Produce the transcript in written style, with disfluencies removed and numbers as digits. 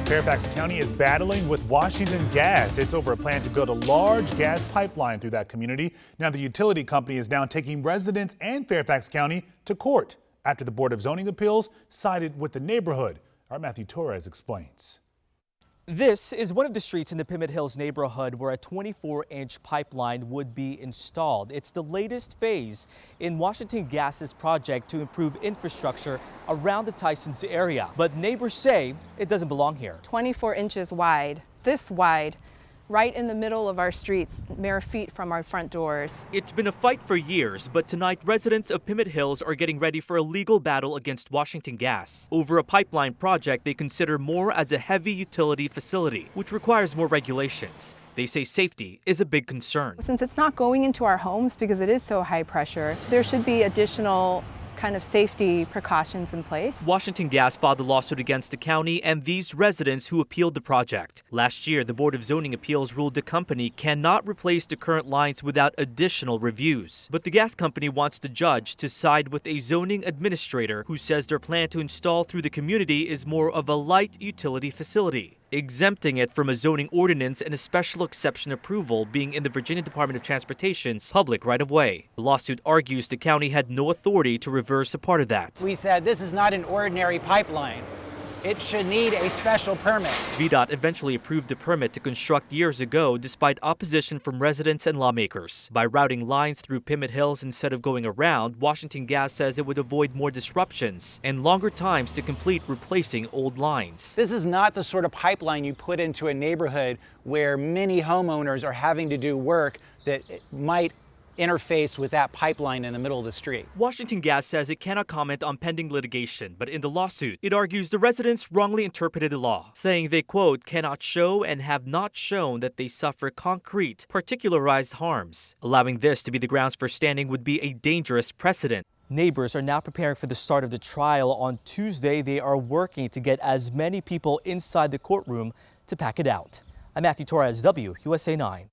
Fairfax County is battling with Washington Gas. It's over a plan to build a large gas pipeline through that community. Now, the utility company is now taking residents and Fairfax County to court after the Board of Zoning Appeals sided with the neighborhood. Our Matthew Torres explains. This is one of the streets in the Pimmit Hills neighborhood where a 24-inch pipeline would be installed. It's the latest phase in Washington Gas's project to improve infrastructure around the Tysons area. But neighbors say it doesn't belong here. 24 inches wide, this wide, right in the middle of our streets, mere feet from our front doors. It's been a fight for years, but tonight residents of Pimmit Hills are getting ready for a legal battle against Washington Gas over a pipeline project they consider more as a heavy utility facility, which requires more regulations. They say safety is a big concern. Since it's not going into our homes because it is so high pressure, there should be additional kind of safety precautions in place. Washington Gas filed a lawsuit against the county and these residents who appealed the project. Last year, the Board of Zoning Appeals ruled the company cannot replace the current lines without additional reviews. But the gas company wants the judge to side with a zoning administrator who says their plan to install through the community is more of a light utility facility, exempting it from a zoning ordinance and a special exception approval being in the Virginia Department of Transportation's public right-of-way. The lawsuit argues the county had no authority to reverse a part of that. We said this is not an ordinary pipeline. It should need a special permit. VDOT eventually approved the permit to construct years ago despite opposition from residents and lawmakers. By routing lines through Pimmit Hills instead of going around, Washington Gas says it would avoid more disruptions and longer times to complete replacing old lines. This is not the sort of pipeline you put into a neighborhood where many homeowners are having to do work that might interface with that pipeline in the middle of the street. Washington Gas says it cannot comment on pending litigation, but in the lawsuit, it argues the residents wrongly interpreted the law, saying they, quote, cannot show and have not shown that they suffer concrete, particularized harms. Allowing this to be the grounds for standing would be a dangerous precedent. Neighbors are now preparing for the start of the trial on Tuesday. They are working to get as many people inside the courtroom to pack it out. I'm Matthew Torres, WUSA 9.